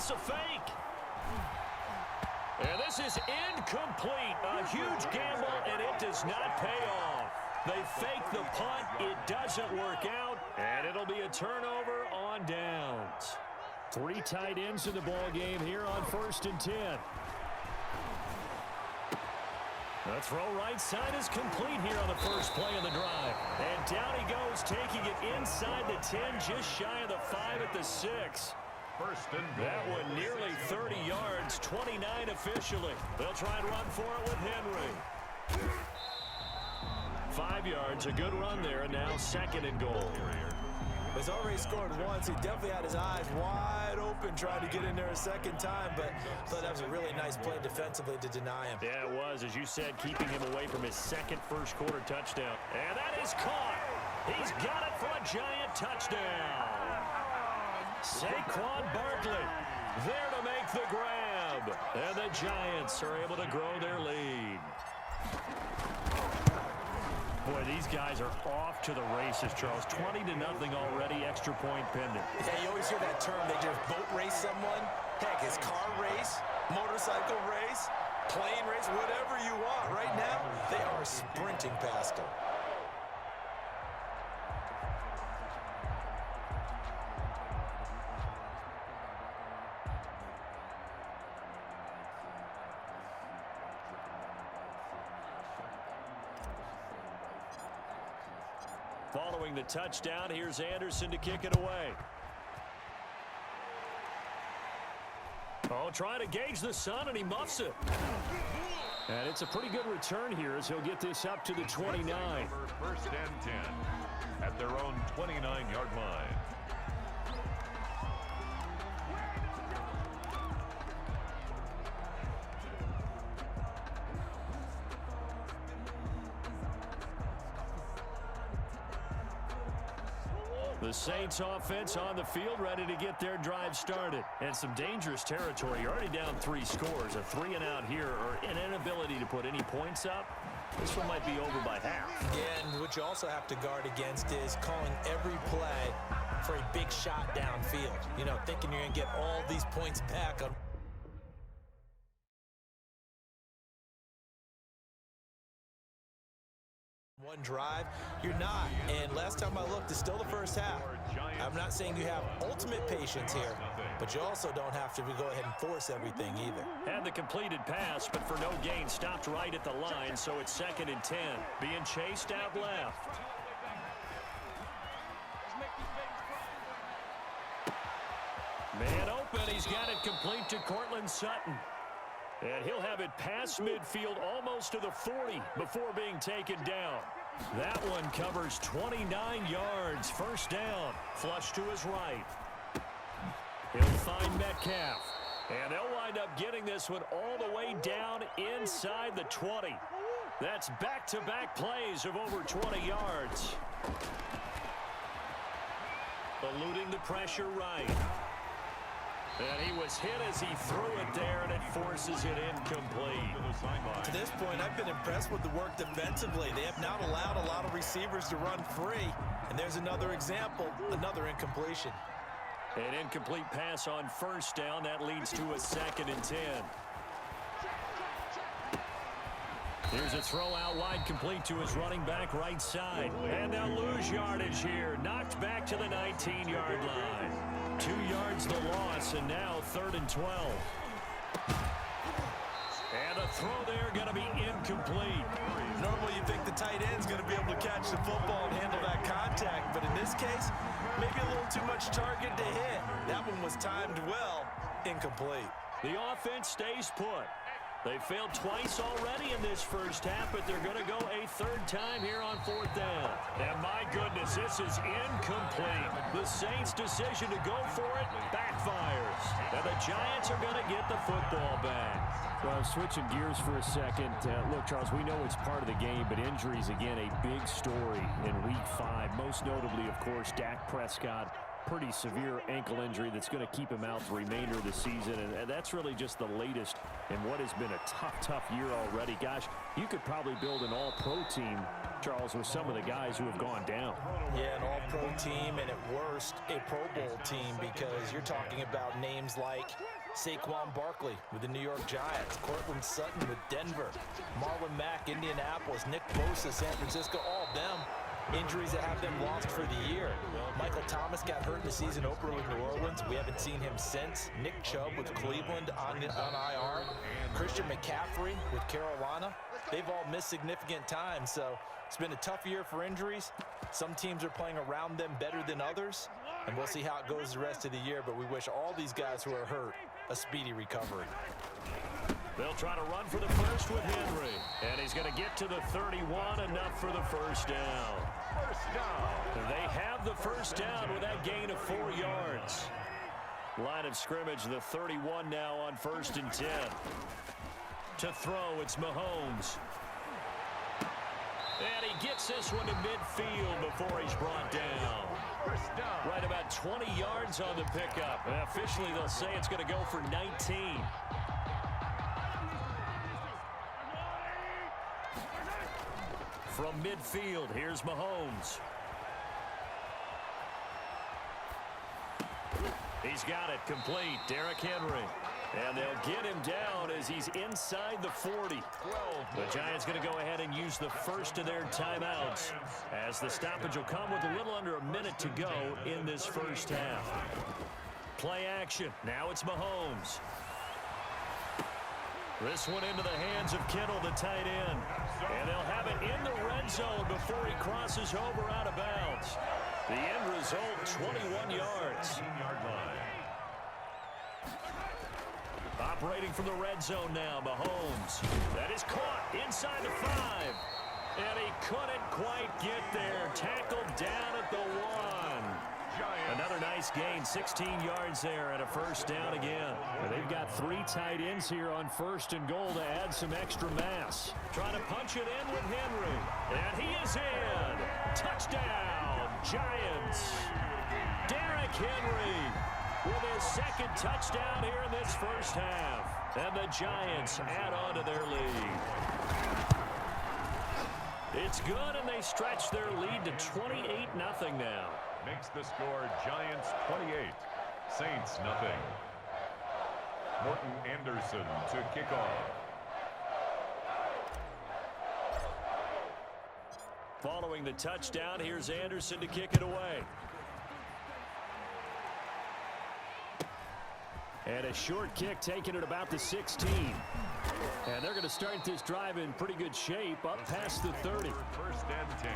It's a fake. And this is incomplete. A huge gamble, and it does not pay off. They fake the punt. It doesn't work out, and it'll be a turnover on downs. 3 tight ends in the ball game here on 1st and 10. The throw right side is complete here on the first play of the drive. And down he goes, taking it inside the 10, just shy of the 5 at the 6. That one nearly 30 yards, 29 officially. They'll try and run for it with Henry. 5 yards, a good run there, and now 2nd and goal. He's already scored once. He definitely had his eyes wide open trying to get in there a second time, but I thought that was a really nice play defensively to deny him. Yeah, it was, as you said, keeping him away from his second first-quarter touchdown. And that is caught. He's got it for a Giant touchdown. Saquon Barkley there to make the grab. And the Giants are able to grow their lead. Boy, these guys are off to the races, Charles. 20-0 already, extra point pending. Yeah, you always hear that term, they just boat race someone. Heck, it's car race, motorcycle race, plane race, whatever you want. Right now, they are sprinting past them. Following the touchdown, here's Anderson to kick it away. Oh, trying to gauge the sun, and he muffs it. And it's a pretty good return here as he'll get this up to the 29. 1st and 10 at their own 29-yard line. The Saints offense on the field, ready to get their drive started. And some dangerous territory. You're already down 3 scores. A 3-and-out here, or an inability to put any points up. This one might be over by half. Yeah, and what you also have to guard against is calling every play for a big shot downfield. You know, thinking you're going to get all these points back on one drive. You're not. And last time I looked, it's still the first half. I'm not saying you have ultimate patience here, but you also don't have to go ahead and force everything either. Had the completed pass, but for no gain, stopped right at the line, so it's 2nd and 10. Being chased out left. Man open, he's got it complete to Cortland Sutton. And he'll have it past midfield almost to the 40 before being taken down. That one covers 29 yards. 1st down. Flush to his right. He'll find Metcalf. And they'll wind up getting this one all the way down inside the 20. That's back-to-back plays of over 20 yards. Eluding the pressure right. And he was hit as he threw it there, and it forces it incomplete. To this point, I've been impressed with the work defensively. They have not allowed a lot of receivers to run free. And there's another example, another incompletion. An incomplete pass on 1st down. That leads to a 2nd and 10. Here's a throw out wide, complete to his running back right side. And they'll lose yardage here. Knocked back to the 19-yard line. 2 yards the loss, and now 3rd and 12. And a throw there going to be incomplete. Normally you think the tight end's going to be able to catch the football and handle that contact, but in this case, maybe a little too much target to hit. That one was timed well, incomplete. The offense stays put. They failed twice already in this first half, but they're going to go a 3rd time here on 4th down. And my goodness, this is incomplete. The Saints' decision to go for it backfires. And the Giants are going to get the football back. Well, switching gears for a second. Look, Charles, we know it's part of the game, but injuries, again, a big story in Week 5. Most notably, of course, Dak Prescott pretty severe ankle injury that's going to keep him out the remainder of the season, and that's really just the latest in what has been a tough year already. Gosh, you could probably build an all-pro team, Charles, with some of the guys who have gone down. Yeah, an all-pro team, and at worst, a Pro Bowl team, because you're talking about names like Saquon Barkley with the New York Giants, Cortland Sutton with Denver, Marlon Mack, Indianapolis, Nick Bosa, San Francisco, all of them injuries that have them lost for the year. Michael Thomas got hurt in the season opener with New Orleans. We haven't seen him since. Nick Chubb with Cleveland on IR. Christian McCaffrey with Carolina. They've all missed significant time, so it's been a tough year for injuries. Some teams are playing around them better than others, and we'll see how it goes the rest of the year, but we wish all these guys who are hurt a speedy recovery. They'll try to run for the first with Henry. And he's going to get to the 31, enough for the first down. They have the first down with that gain of 4 yards. Line of scrimmage, the 31 now on 1st and 10. To throw, it's Mahomes. And he gets this one to midfield before he's brought down. Right about 20 yards on the pickup. Officially, they'll say it's going to go for 19. From midfield, here's Mahomes. He's got it complete. Derrick Henry. And they'll get him down as he's inside the 40. The Giants going to go ahead and use the first of their timeouts, as the stoppage will come with a little under a minute to go in this first half. Play action. Now it's Mahomes. This one into the hands of Kittle, the tight end. And they'll have it in the red zone before he crosses over out of bounds. The end result, 21 yards. Operating from the red zone now, Mahomes. That is caught inside the 5. And he couldn't quite get there. Tackled down at the 1. Another nice gain, 16 yards there, and a first down again. And they've got 3 tight ends here on 1st and goal to add some extra mass. Trying to punch it in with Henry. And he is in. Touchdown, Giants. Derrick Henry with his 2nd touchdown here in this first half. And the Giants add on to their lead. It's good, and they stretch their lead to 28-0 now. Makes the score Giants 28, Saints nothing. Morton Anderson to kick off. Following the touchdown, here's Anderson to kick it away. And a short kick taken at about the 16. And they're going to start this drive in pretty good shape, up past the 30. 1st and 10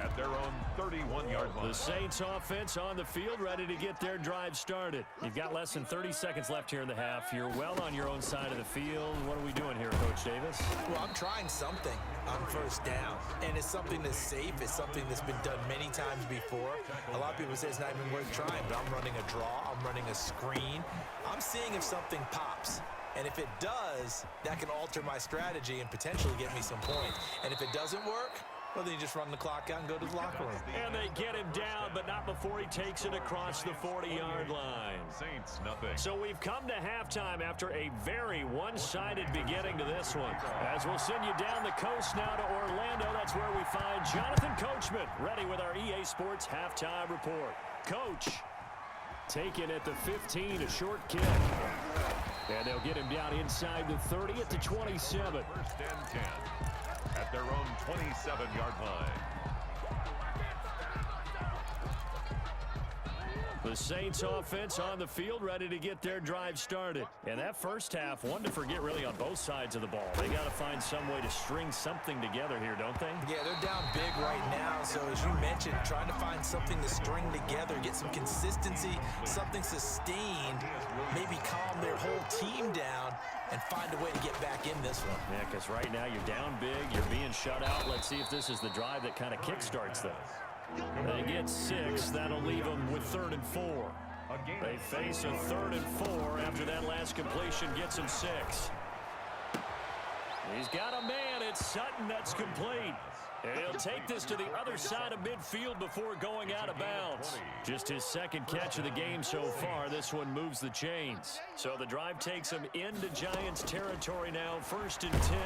at their own 31-yard line. The Saints offense on the field, ready to get their drive started. You've got less than 30 seconds left here in the half. You're well on your own side of the field. What are we doing here, Coach Davis? Well, I'm trying something on 1st down, and it's something that's safe. It's something that's been done many times before. A lot of people say it's not even worth trying, but I'm running a draw. I'm running a screen. I'm seeing if something pops. And if it does, that can alter my strategy and potentially get me some points. And if it doesn't work, well, then you just run the clock out and go to the locker room. And they get him down, but not before he takes it across the 40-yard line. Saints nothing. So we've come to halftime after a very one-sided beginning to this one. As we'll send you down the coast now to Orlando, that's where we find Jonathan Coachman, ready with our EA Sports Halftime Report. Coach, taken at the 15, a short kick. And they'll get him down inside the 30 at the 27. 1st and 10 at their own 27-yard line. The Saints offense on the field, ready to get their drive started. And that first half, one to forget really on both sides of the ball. They got to find some way to string something together here, don't they? Yeah, they're down big right now. So as you mentioned, trying to find something to string together, get some consistency, something sustained, maybe calm their whole team down and find a way to get back in this one. Yeah, because right now you're down big, you're being shut out. Let's see if this is the drive that kind of kickstarts them. They get 6. That'll leave them with 3rd and 4. They face a 3rd and 4 after that last completion gets them 6. He's got a man. It's Sutton that's complete. And he'll take this to the other side of midfield before going out of bounds. Just his second catch of the game so far. This one moves the chains. So the drive takes him into Giants territory now. 1st and 10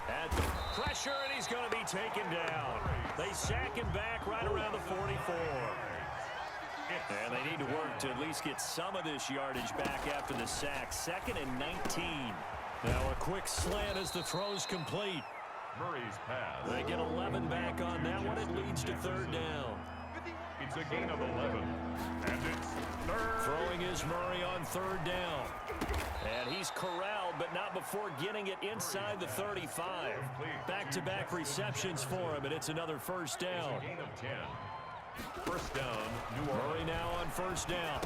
at the pressure, and he's going to be taken down. They sack him back right around the 44. And they need to work to at least get some of this yardage back after the sack. 2nd and 19. Now a quick slant as the throw's complete. Murray's pass. They get 11 back on that one. It leads to 3rd down. It's a gain of 11. And it's 3rd. Throwing is Murray on 3rd down. And he's corralled, but not before getting it inside the 35. Back-to-back receptions for him, and it's another 1st down. It's a gain of 10. 1st down, New Orleans. Murray now on 1st down.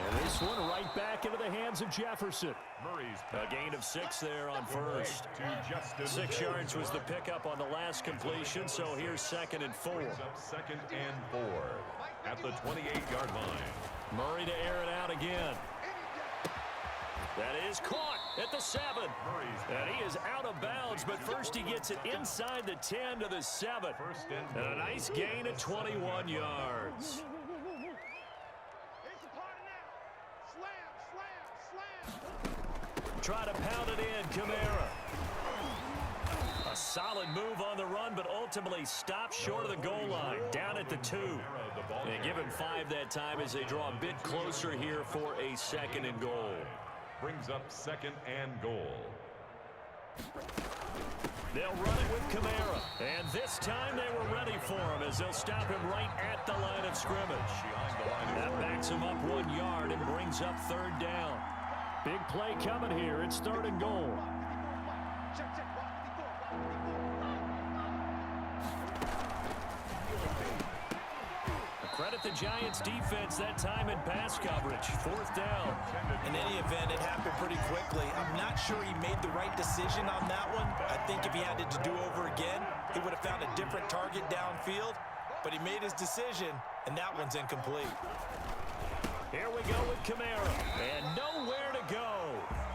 And this one right back into the hands of Jefferson. Murray's A gain of 6 there on 1st. to Justin. 6 yards was the pickup on the last completion, so here's 2nd and 4. Brings up 2nd and 4 at the 28-yard line. Murray to air it out again. That is caught at the 7. And he is out of bounds, but first he gets it inside the 10 to the 7. And a nice gain of 21 yards. Try to pound it in, Kamara. A solid move on the run, but ultimately stopped short of the goal line, down at the 2. They give him 5 that time as they draw a bit closer here for a 2nd and goal. Brings up 2nd and goal. They'll run it with Kamara. And this time they were ready for him as they'll stop him right at the line of scrimmage. That backs him up 1 yard and brings up 3rd down. Big play coming here. It's 3rd and goal. Credit the Giants defense that time in pass coverage. 4th down. In any event, it happened pretty quickly. I'm not sure he made the right decision on that one. I think if he had it to do over again, he would have found a different target downfield. But he made his decision, and that one's incomplete. Here we go with Kamara. And nowhere to go.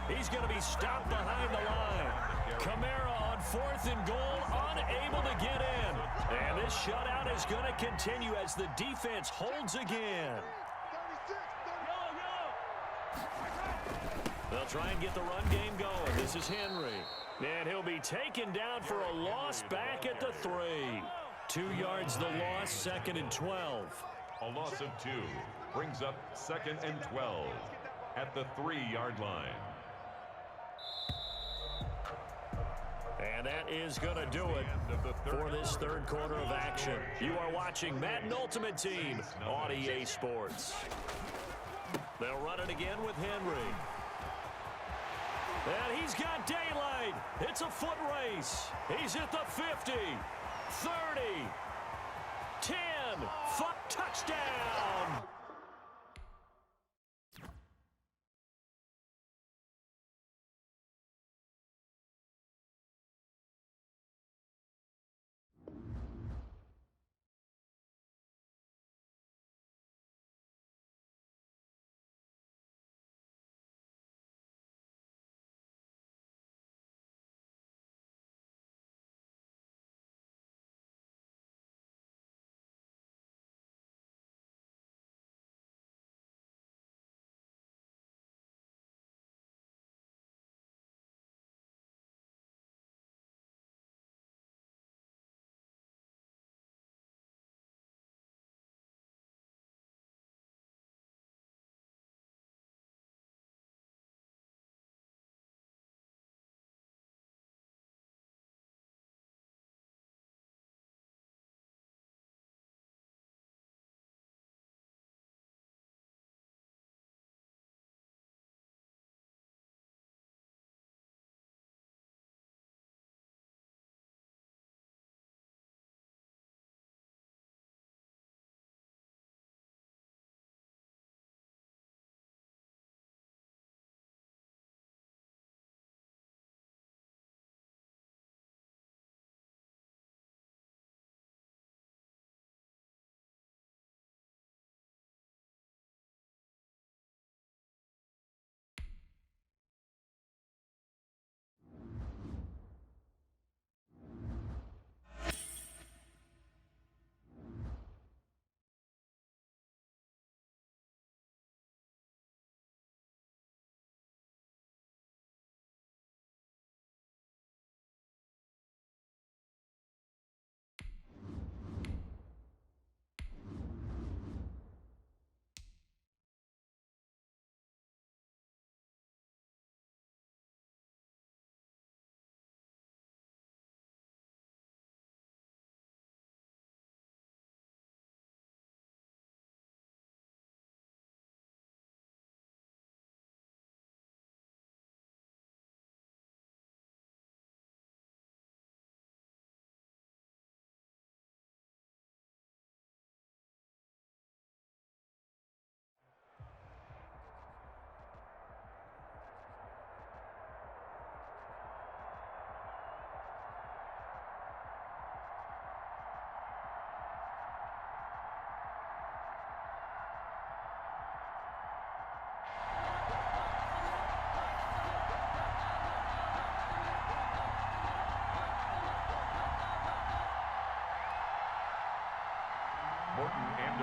He's going to be stopped behind the line. Kamara on 4th and goal, unable to get in. And this shutout is going to continue as the defense holds again. They'll try and get the run game going. This is Henry. And he'll be taken down for a loss back at the 3. 2 yards the loss, 2nd and 12. A loss of 2 brings up 2nd and 12 at the 3-yard line. And that is going to do it for this 3rd quarter of action. You are watching Madden Ultimate Team on EA Sports. They'll run it again with Henry. And he's got daylight. It's a foot race. He's at the 50, 30, 10, touchdown.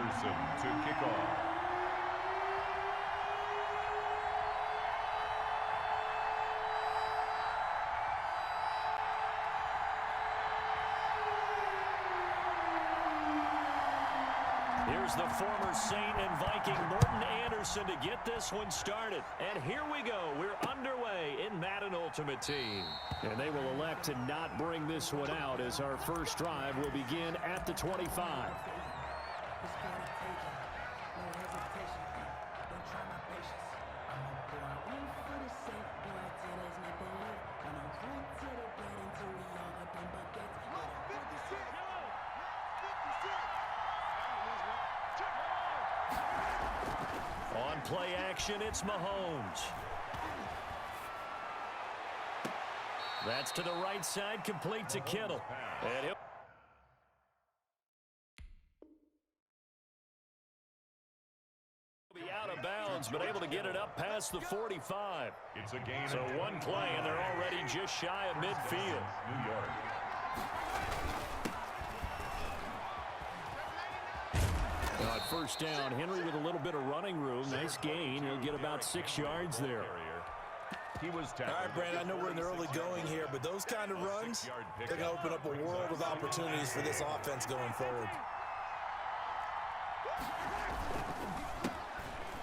Anderson to kick off. Here's the former Saint and Viking Morten Andersen to get this one started. And here we go. We're underway in Madden Ultimate Team. And they will elect to not bring this one out as our first drive will begin at the 25. On play action, it's Mahomes. That's to the right side, complete to Kittle. And he'll be out of bounds, but able to get it up past the 45. It's a gain. So one play, and they're already just shy of midfield. New York. Now at first down, Henry with a little bit of running room. Nice gain. He'll get about 6 yards there. He was All right, Brandon, I know we're in the early going here, but those kind of runs, they're going to open up a world of opportunities for this offense going forward.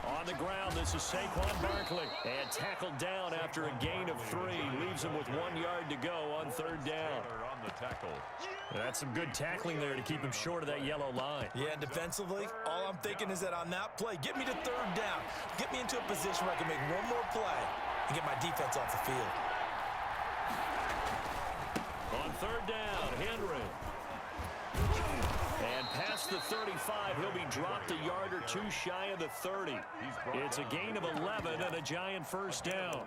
On the ground, this is Saquon Barkley. And tackled down after a gain of 3. Leaves him with 1 yard to go on third down. on the tackle. That's some good tackling there to keep him short of that yellow line. Yeah, and defensively, all I'm thinking is that on that play, get me to third down. Get me into a position where I can make one more play and get my defense off the field. On third down, Henry. And past the 35, he'll be dropped a yard or 2 shy of the 30. It's a gain of 11 and a giant first down.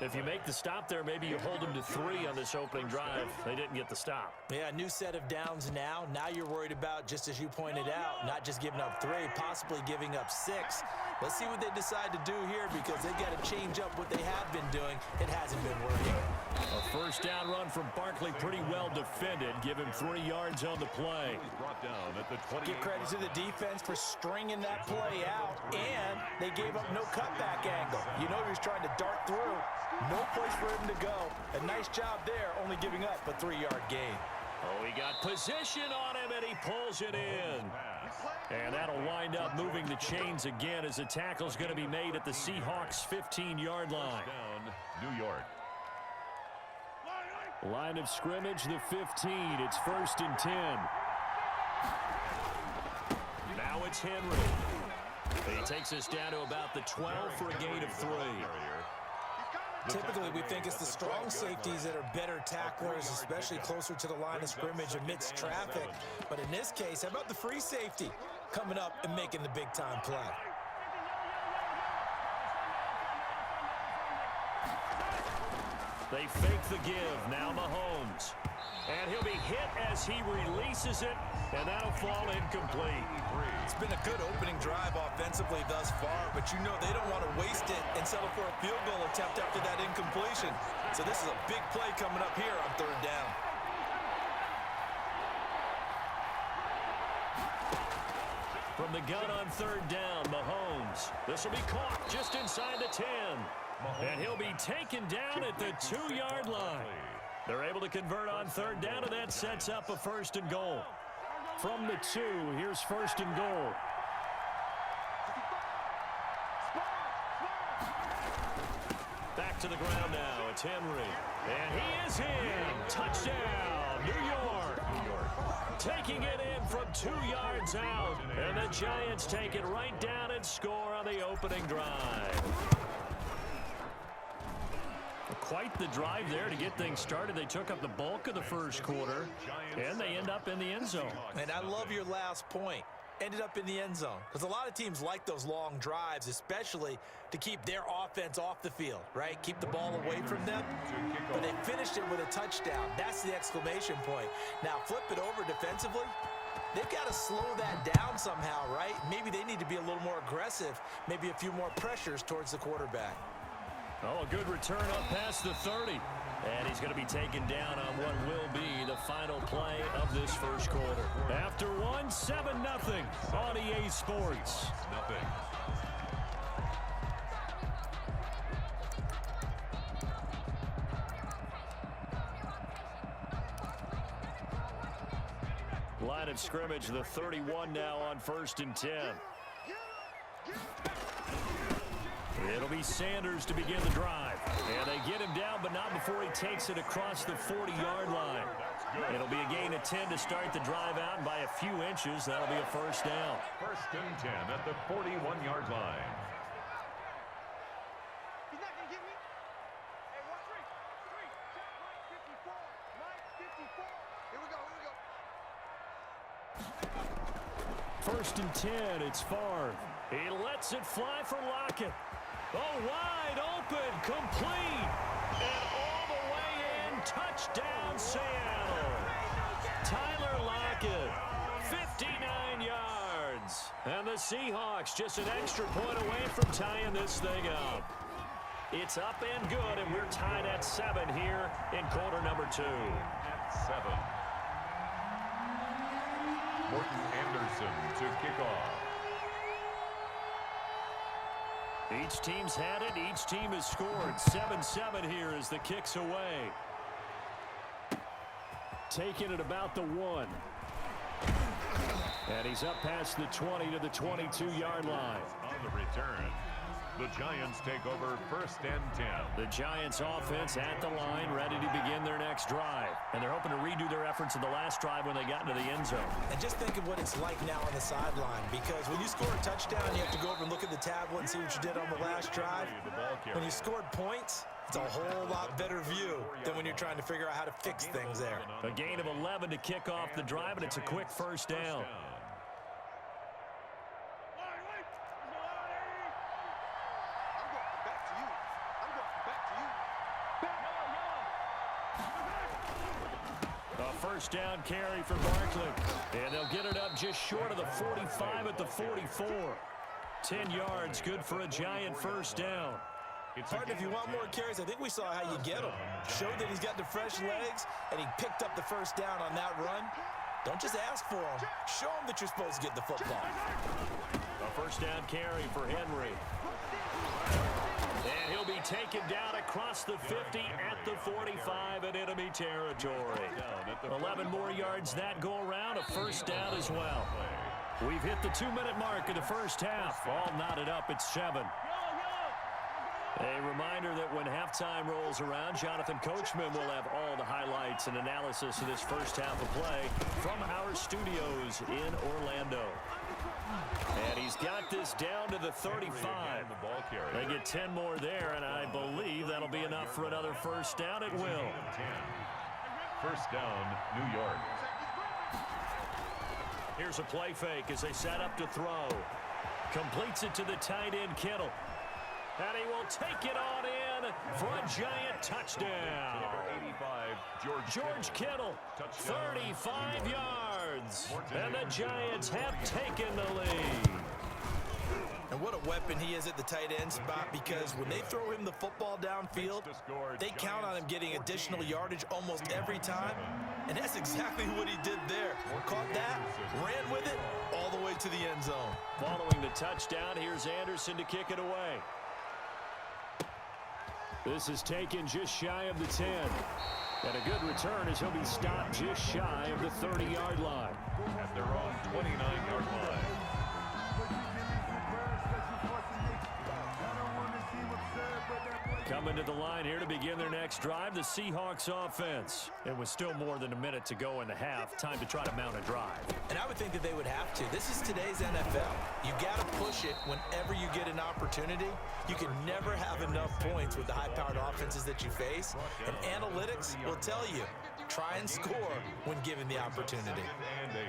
If you make the stop there, maybe you hold him to 3 on this opening drive. They didn't get the stop. Yeah, new set of downs now. Now you're worried about, just as you pointed out, not just giving up 3, possibly giving up 6. Let's see what they decide to do here because they've got to change up what they have been doing. It hasn't been working. A first down run from Barkley, pretty well defended. Give him 3 yards on the play. Brought down at the 28. Give credit to the defense for stringing that play out, and they gave up no cutback angle. You know he was trying to dart through. No place for him to go. A nice job there, only giving up a 3-yard gain. Oh, he got position on him, and he pulls it in. And that'll wind up moving the chains again as the tackle's going to be made at the Seahawks' 15-yard line. Down, New York. Line of scrimmage, the 15. It's 1st and 10. Now it's Henry. He takes us down to about the 12 for a gain of 3. Typically, we think it's the strong safeties that are better tacklers, especially closer to the line of scrimmage amidst traffic. But in this case, how about the free safety coming up and making the big-time play? They fake the give. Now Mahomes. And he'll be hit as he releases it, and that'll fall incomplete. It's been a good opening drive offensively thus far, but you know they don't want to waste it and settle for a field goal attempt after that incompletion. So this is a big play coming up here on third down. From the gun on third down, Mahomes. This will be caught just inside the 10. And he'll be taken down at the 2-yard line. They're able to convert on third down, and that sets up a 1st and goal. From the 2, here's 1st and goal. Back to the ground now. It's Henry. And he is in. Touchdown, New York. Taking it in from 2 yards out. And the Giants take it right down and score on the opening drive. Quite the drive there to get things started. They took up the bulk of the first quarter, and they end up in the end zone. And I love your last point. Ended up in the end zone. Because a lot of teams like those long drives, especially to keep their offense off the field, right? Keep the ball away from them. But they finished it with a touchdown. That's the exclamation point. Now flip it over defensively. They've got to slow that down somehow, right? Maybe they need to be a little more aggressive. Maybe a few more pressures towards the quarterback. Oh, a good return up past the 30. And he's going to be taken down on what will be the final play of this first quarter. After one, 7-0 on EA Sports. Nothing. Line of scrimmage, the 31 now on 1st and 10. It'll be Sanders to begin the drive. And they get him down, but not before he takes it across the 40-yard line. It'll be a gain of 10 to start the drive out, and by a few inches, that'll be a first down. 1st and 10 at the 41-yard line. He's not going to get me. Hey, watch three. Check Mike 54. Here we go. 1st and 10, it's Favre. He lets it fly for Lockett. Oh, wide open, complete, and all the way in, touchdown Seattle. Tyler Lockett, 59 yards. And the Seahawks just an extra point away from tying this thing up. It's up and good, and we're tied at 7 here in quarter number 2. At 7. Morton Anderson to kick off. Each team's had it. Each team has scored. 7-7 here as the kick's away. Taking it about the 1. And he's up past the 20 to the 22-yard line. On the return, the Giants take over 1st and 10. The Giants offense at the line, ready to begin their next drive. And they're hoping to redo their efforts in the last drive when they got into the end zone. And just think of what it's like now on the sideline, because when you score a touchdown, you have to go over and look at the tablet and see what you did on the last drive. When you scored points, it's a whole lot better view than when you're trying to figure out how to fix things there. A gain of 11 to kick off the drive, and it's a quick first down. First down carry for Barkley. And they'll get it up just short of the 45 at the 44. 10 yards, good for a Giant first down. Partner, if you want more carries, I think we saw how you get them. Showed that he's got the fresh legs, and he picked up the first down on that run. Don't just ask for them. Show them that you're supposed to get the football. A first down carry for Henry. And he'll be taken down across the 50 at the 45 in enemy territory. 11 more yards that go around, a first down as well. We've hit the 2-minute mark of the first half. All knotted up at 7. A reminder that when halftime rolls around, Jonathan Coachman will have all the highlights and analysis of this first half of play from our studios in Orlando. And he's got this down to the 35. They get 10 more there, and I believe that'll be enough for another first down. It will. First down, New York. Here's a play fake as they set up to throw. Completes it to the tight end, Kittle. And he will take it on in for a Giant touchdown. Number 85, George Kittle, 35 yards. And the Giants have taken the lead. And what a weapon he is at the tight end spot, because when they throw him the football downfield, they count on him getting additional yardage almost every time. And that's exactly what he did there. Caught that, ran with it, all the way to the end zone. Following the touchdown, here's Anderson to kick it away. This is taken just shy of the 10. And a good return as he'll be stopped just shy of the 30-yard line. At their own 29-yard line. Coming to the line here to begin their next drive, the Seahawks offense. And with still more than a minute to go in the half, time to try to mount a drive. And I would think that they would have to. This is today's NFL. You got to push it whenever you get an opportunity. You can never have enough points with the high-powered offenses that you face. And analytics will tell you, try and score when given the opportunity. And 8.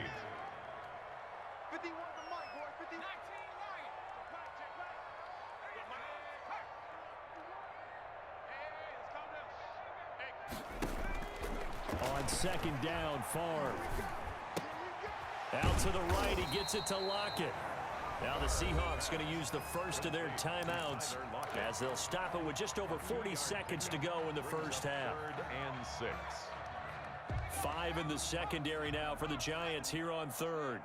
51 for Mike, boy. 50. 19 Ryan. Check. On second down, Favre. Out to the right, he gets it to Lockett. Now the Seahawks going to use the first of their timeouts as they'll stop it with just over 40 seconds to go in the first half. 3rd and 6. 5 in the secondary now for the Giants here on 3rd.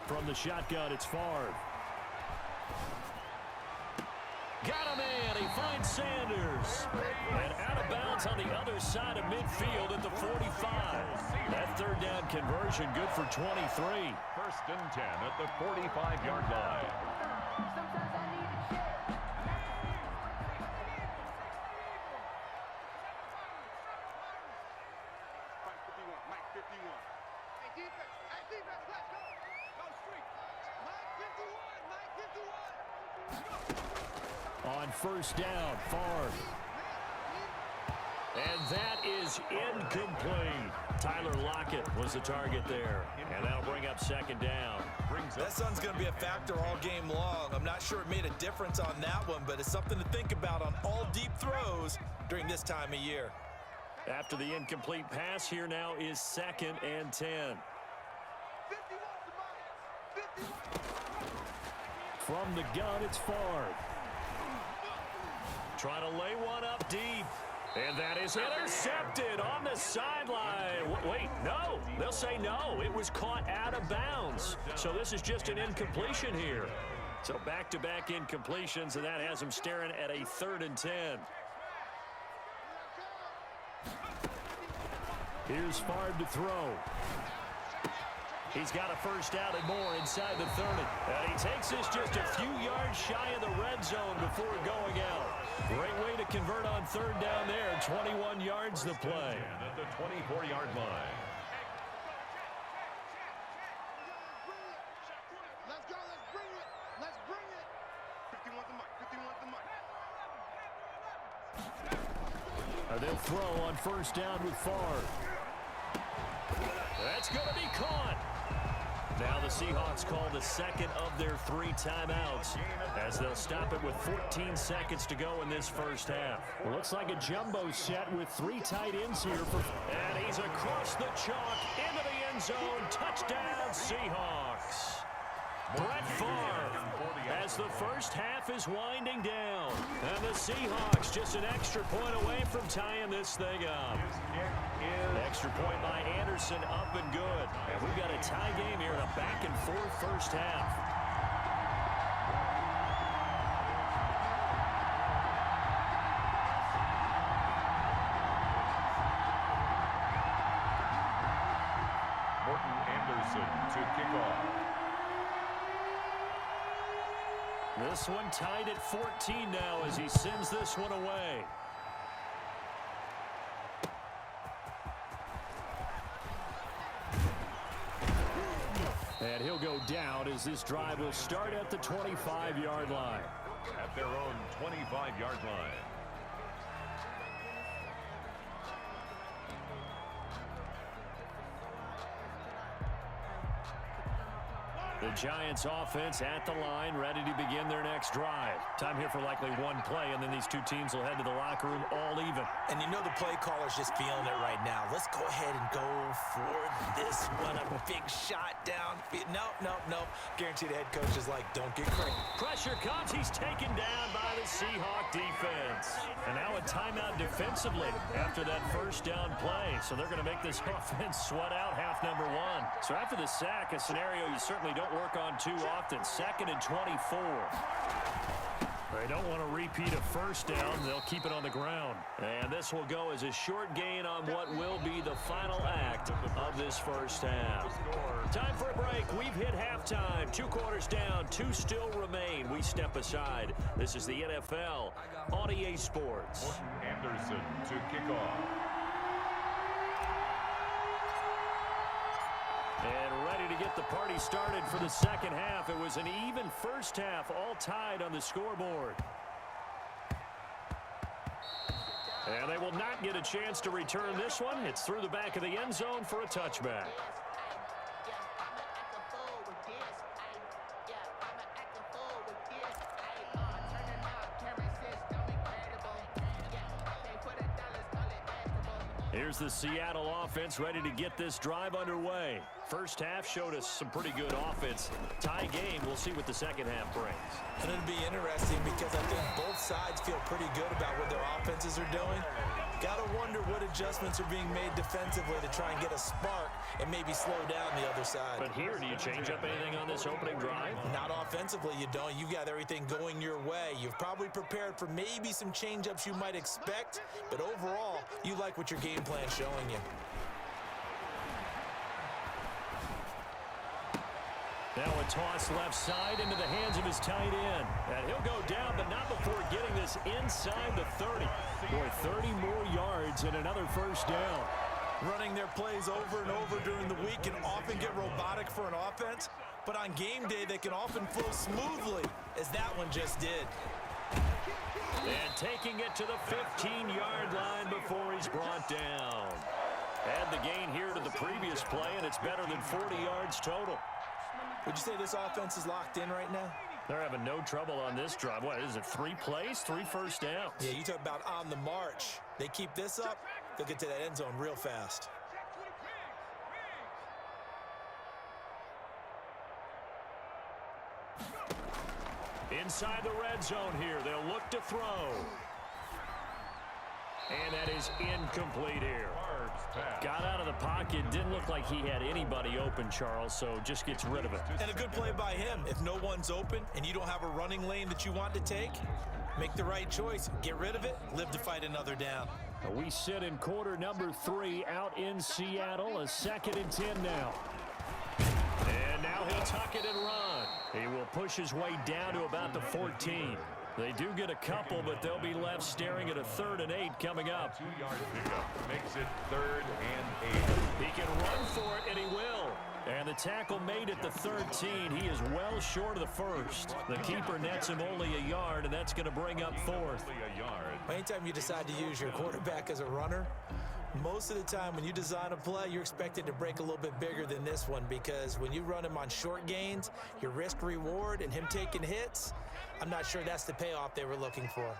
From the shotgun, it's Favre. Got him in. He finds Sanders. And out of bounds on the other side of midfield at the 45. That 3rd down conversion good for 23. 1st and 10 at the 45-yard line. Sometimes I need a check. Mike 51, Mike 51. Hey, defense, let's go. Go street. Mike 51, Mike 51. On 1st down, Favre. And that is incomplete. Tyler Lockett was the target there. And that'll bring up 2nd down. That sun's going to be a factor all game long. I'm not sure it made a difference on that one, but it's something to think about on all deep throws during this time of year. After the incomplete pass, here now is 2nd and 10. 51 to Mike. 51. From the gun, it's Favre. Trying to lay one up deep. And that is intercepted on the sideline. Wait, no. They'll say no. It was caught out of bounds. So this is just an incompletion here. So back-to-back incompletions, and that has them staring at a 3rd and 10. Here's Favre to throw. He's got a 1st down and more inside the 30. And he takes this just a few yards shy of the red zone before going out. Great way to convert on 3rd down there. 21 yards the play. At the 24-yard line. Let's go, let's bring it. Let's bring it. 51 to Mike, 51 to Mike. They'll throw on 1st down with Favre. That's going to be caught. Now the Seahawks call the 2nd of their 3 timeouts as they'll stop it with 14 seconds to go in this first half. Well, looks like a jumbo set with 3 tight ends here. And he's across the chalk into the end zone. Touchdown, Seahawks. Brett Favre as the first half is winding down. And the Seahawks just an extra point away from tying this thing up. Extra point by Anderson, up and good. And we've got a tie game here in a back-and-forth first half. Morton Anderson to kick off. This one tied at 14 now as he sends this one away. And he'll go down as this drive will start at the 25-yard line. At their own 25-yard line. The Giants offense at the line, ready to begin their next drive. Time here for likely one play, and then these two teams will head to the locker room all even. And you know the play caller's just feeling it right now. Let's go ahead and go for this one. A big shot down. Nope. Guaranteed the head coach is like, don't get crazy. Pressure comes. He's taken down by the Seahawk defense. And now a timeout defensively after that first down play. So they're going to make this offense sweat out half number 1. So after the sack, a scenario you certainly don't work on too often. 2nd and 24. They don't want to repeat a first down. They'll keep it on the ground. And this will go as a short gain on what will be the final act of this first half. Time for a break. We've hit halftime. 2 quarters down. 2 still remain. We step aside. This is the NFL on EA Sports. Morton Anderson to kick off. And ready to get the party started for the second half. It was an even first half, all tied on the scoreboard. And they will not get a chance to return this one. It's through the back of the end zone for a touchback. Here's the Seattle offense ready to get this drive underway. First half showed us some pretty good offense. Tie game, we'll see what the second half brings. And it'll be interesting because I think both sides feel pretty good about what their offenses are doing. Got to wonder what adjustments are being made defensively to try and get a spark and maybe slow down the other side. But here, do you change up anything on this opening drive? Not offensively, you don't. You got everything going your way. You've probably prepared for maybe some change-ups you might expect, but overall, you like what your game plan's showing you. Now a toss left side into the hands of his tight end. And he'll go down, but not before getting this inside the 30. Boy, 30 more yards and another first down. Running their plays over and over during the week can often get robotic for an offense, but on game day, they can often flow smoothly, as that one just did. And taking it to the 15-yard line before he's brought down. Add the gain here to the previous play, and it's better than 40 yards total. Would you say this offense is locked in right now? They're having no trouble on this drive. What is it, 3 plays, 3 first downs? Yeah, you talk about on the march. They keep this up, they'll get to that end zone real fast. Inside the red zone here, they'll look to throw. And that is incomplete here. Got out of the pocket, didn't look like he had anybody open, Charles, so just gets rid of it. And a good play by him. If no one's open and you don't have a running lane that you want to take, make the right choice. Get rid of it, live to fight another down. We sit in quarter number 3 out in Seattle, a 2nd and 10 now. And now he'll tuck it and run. He will push his way down to about the 14. They do get a couple, but they'll be left staring at a 3rd and 8 coming up. 2-yard pickup makes it 3rd and 8. He can run for it, and he will. And the tackle made at the 13. He is well short of the first. The keeper nets him only a yard, and that's going to bring up 4th. Only a yard. Anytime you decide to use your quarterback as a runner, most of the time when you design a play, you're expected to break a little bit bigger than this one, because when you run him on short gains, your risk reward and him taking hits, I'm not sure that's the payoff they were looking for.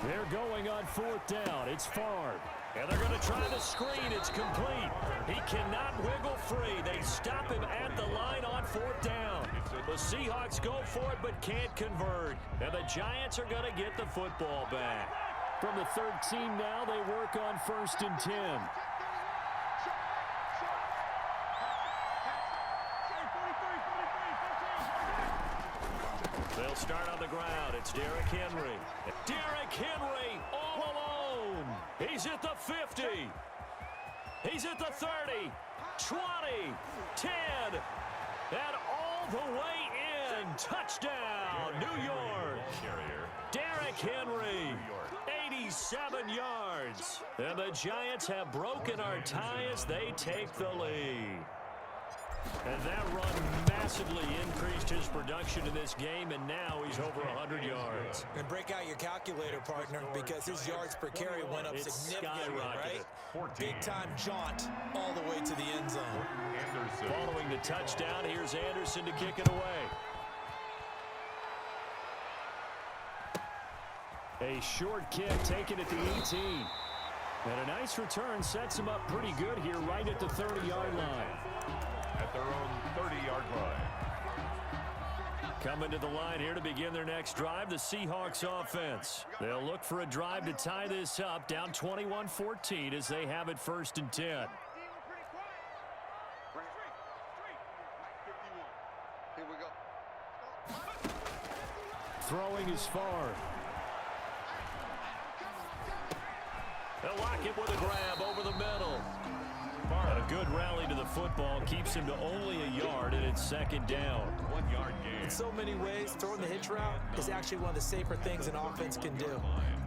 They're going on 4th down. It's Favre. And they're going to try the screen. It's complete. He cannot wiggle free. They stop him at the line on 4th down. The Seahawks go for it but can't convert. And the Giants are going to get the football back. From the 13 now, they work on 1st and 10. They'll start on the ground. It's Derrick Henry. Derrick Henry all alone. He's at the 50. He's at the 30, 20, 10, and all the way in. Touchdown, New York. Derrick Henry, 87 yards. And the Giants have broken our tie as they take the lead. And that run massively increased his production in this game, and now he's over 100 yards. And break out your calculator, partner, because his yards per carry went up significantly, right? Big-time jaunt all the way to the end zone. Anderson. Following the touchdown, here's Anderson to kick it away. A short kick taken at the 18. And a nice return sets him up pretty good here right at the 30-yard line. At their own 30-yard line. Coming to the line here to begin their next drive, the Seahawks offense. They'll look for a drive to tie this up, down 21-14 as they have it 1st and 10. Here we go. Throwing is Favre. They'll lock it with a grab over the middle. And a good rally to the football keeps him to only a yard, and it's 2nd down. 1-yard gain. In so many ways, throwing the hitch route is actually one of the safer things an offense can do.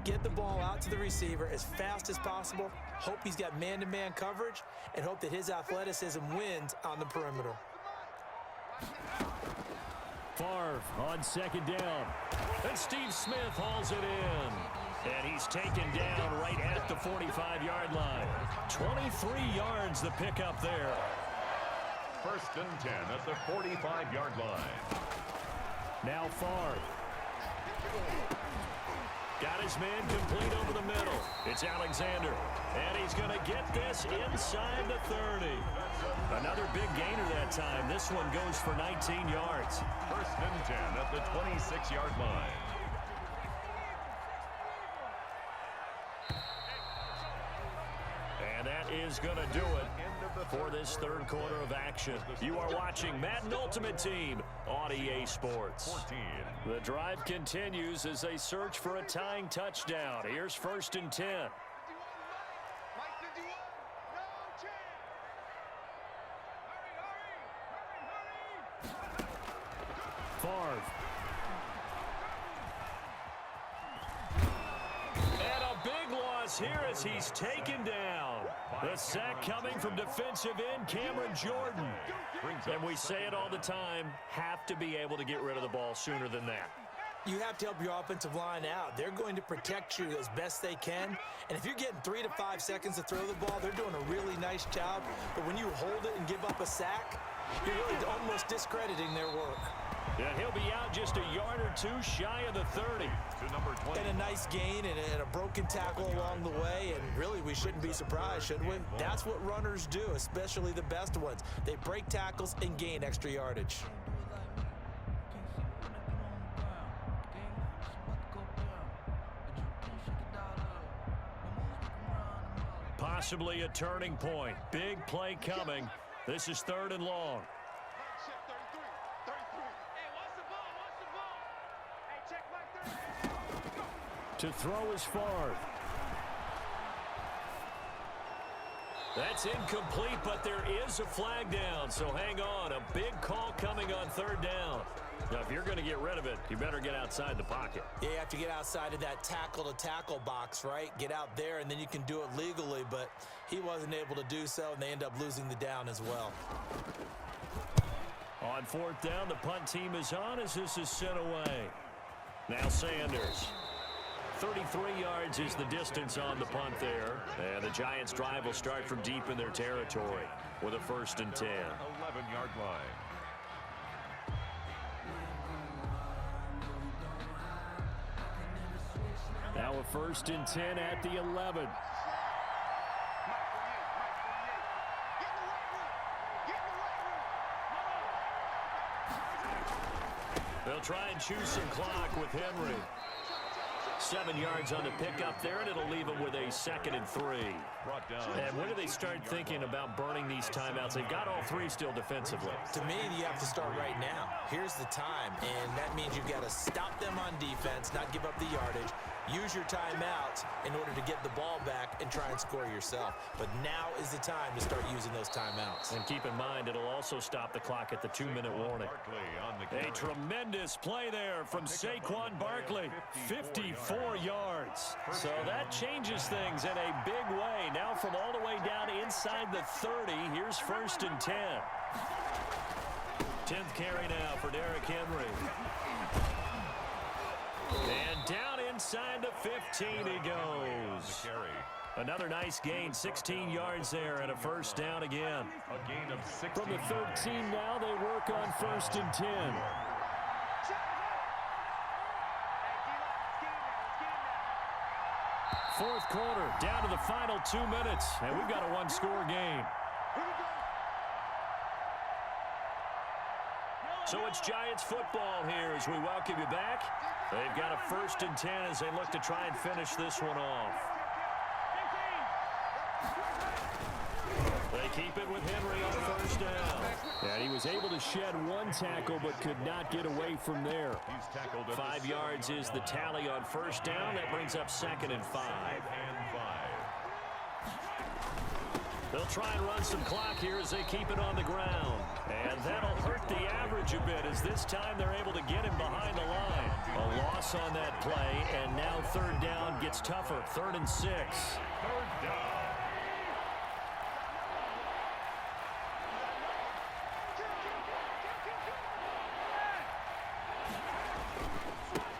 Get the ball out to the receiver as fast as possible, hope he's got man-to-man coverage, and hope that his athleticism wins on the perimeter. Favre on 2nd down. And Steve Smith hauls it in. And he's taken down right at the 45-yard line. 23 yards the pickup there. 1st and 10 at the 45-yard line. Now Favre. Got his man complete over the middle. It's Alexander. And he's going to get this inside the 30. Another big gainer that time. This one goes for 19 yards. 1st and 10 at the 26-yard line. And that is going to do it for this third quarter of action. You are watching Madden Ultimate Team on EA Sports. 14. The drive continues as they search for a tying touchdown. Here's 1st and 10. Mike 51. No chance. Favre. And a big loss here as he's taken down. The sack coming from defensive end Cameron Jordan. And we say it all the time, have to be able to get rid of the ball sooner than that. You have to help your offensive line out. They're going to protect you as best they can. And if you're getting 3 to 5 seconds to throw the ball, they're doing a really nice job. But when you hold it and give up a sack, you're really almost discrediting their work. Yeah, he'll be out just a yard or two shy of the 30. To number 20. And a nice gain and a broken tackle along the way. And really, we shouldn't be surprised, should we? That's what runners do, especially the best ones. They break tackles and gain extra yardage. Possibly a turning point. Big play coming. This is 3rd and long. Mike check 33. 33. Hey, watch the ball. Watch the ball. Hey, check Mike 33. To throw is Favre. That's incomplete, but there is a flag down, so hang on. A big call coming on 3rd down. Now, if you're going to get rid of it, you better get outside the pocket. Yeah, you have to get outside of that tackle-to-tackle box, right? Get out there, and then you can do it legally, but he wasn't able to do so, and they end up losing the down as well. On 4th down, the punt team is on as this is sent away. Now Sanders. 33 yards is the distance on the punt there. And the Giants' drive will start from deep in their territory with a 1st and 10. 11-yard line. Now a 1st and 10 at the 11. Mike 48. Mike 48. Get in the right room. Get in the right room. They'll try and choose some clock with Henry. 7 yards on the pickup there, and it'll leave them with a 2nd and 3. Brought down. And when do they start thinking about burning these timeouts? They've got all 3 still defensively. To me, you have to start right now. Here's the time, and that means you've got to stop them on defense, not give up the yardage. Use your timeouts in order to get the ball back and try and score yourself. But now is the time to start using those timeouts. And keep in mind, it'll also stop the clock at the 2-minute warning. Barkley on the A carry. tremendous play there from Saquon Barkley. 54 yards. So that changes things in a big way. Now from all the way down inside the 30, here's 1st and 10. 10th carry now for Derrick Henry. And down inside the 15 he goes. Carry. Another nice gain, 16 yards there and a 1st down again. A gain of 16. From the 13 now, they work on 1st and 10. Fourth quarter, down to the final 2 minutes, and we've got a 1-score game. So it's Giants football here as we welcome you back. They've got a 1st and 10 as they look to try and finish this one off. They keep it with Henry on 1st down. And he was able to shed 1 tackle but could not get away from there. He's tackled at 5 the yards is the tally on 1st down. That brings up 2nd and 5. and 5. They'll try and run some clock here as they keep it on the ground. And that'll hurt the average a bit as this time they're able to get him behind the line. A loss on that play, and now 3rd down gets tougher. 3rd and 6. 3rd down.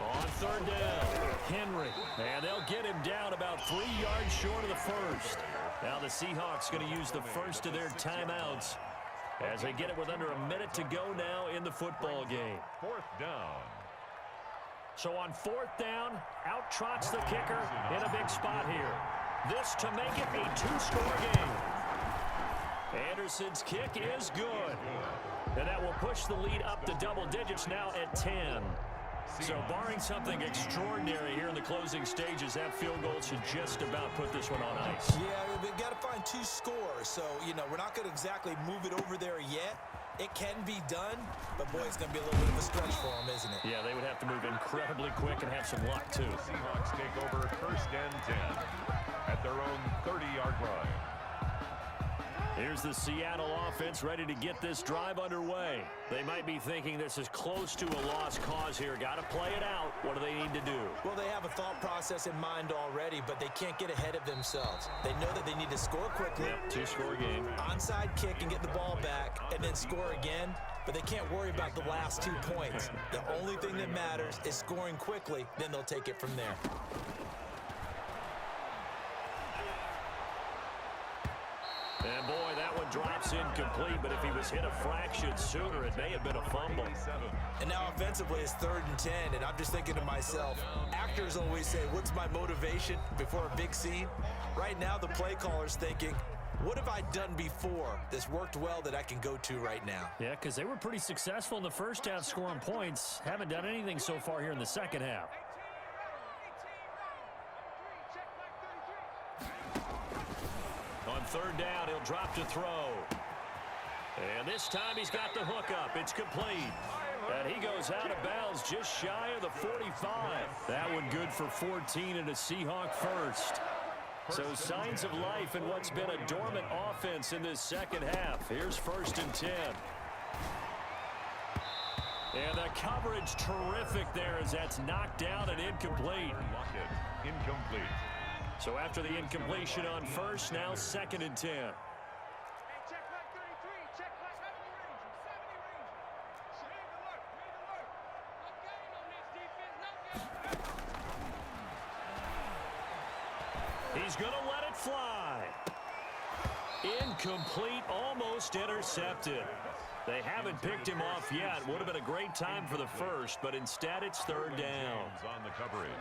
On 3rd down, Henry. And they'll get him down about 3 yards short of the 1st. Now the Seahawks going to use the first of their timeouts as they get it with under a minute to go now in the football game. 4th down. So on 4th down, out trots the kicker in a big spot here. This to make it a 2-score game. Anderson's kick is good. And that will push the lead up to double digits now at 10. So barring something extraordinary here in the closing stages, that field goal should just about put this one on ice. Yeah, we've got to find 2 scores. So, you know, we're not going to exactly move it over there yet. It can be done, but boy, it's going to be a little bit of a stretch for them, isn't it? Yeah, they would have to move incredibly quick and have some luck, too. The Seahawks take over 1st and 10 at their own 30-yard line. Here's the Seattle offense ready to get this drive underway. They might be thinking this is close to a lost cause here. Got to play it out. What do they need to do? Well, they have a thought process in mind already, but they can't get ahead of themselves. They know that they need to score quickly. Yep, 2-score game. Onside kick and get the ball back and then score again, but they can't worry about the last 2 points. The only thing that matters is scoring quickly, then they'll take it from there. And boy, that one drops incomplete, but if he was hit a fraction sooner, it may have been a fumble. And now offensively it's 3rd and 10, and I'm just thinking to myself, actors always say, what's my motivation before a big scene? Right now the play caller's thinking, what have I done before that's worked well that I can go to right now? Yeah, because they were pretty successful in the first half scoring points. Haven't done anything so far here in the second half. On 3rd down, he'll drop to throw. And this time he's got the hook up. It's complete. And he goes out of bounds just shy of the 45. That one good for 14 and a Seahawk first. So signs of life in what's been a dormant offense in this second half. Here's 1st and 10. And the coverage terrific there as that's knocked down and incomplete. Lockett, incomplete. So after the incompletion on 1st, now 2nd and 10. He's going to let it fly. Incomplete, almost intercepted. They haven't picked him off yet. Would have been a great time for the first, but instead it's 3rd down. On the coverage.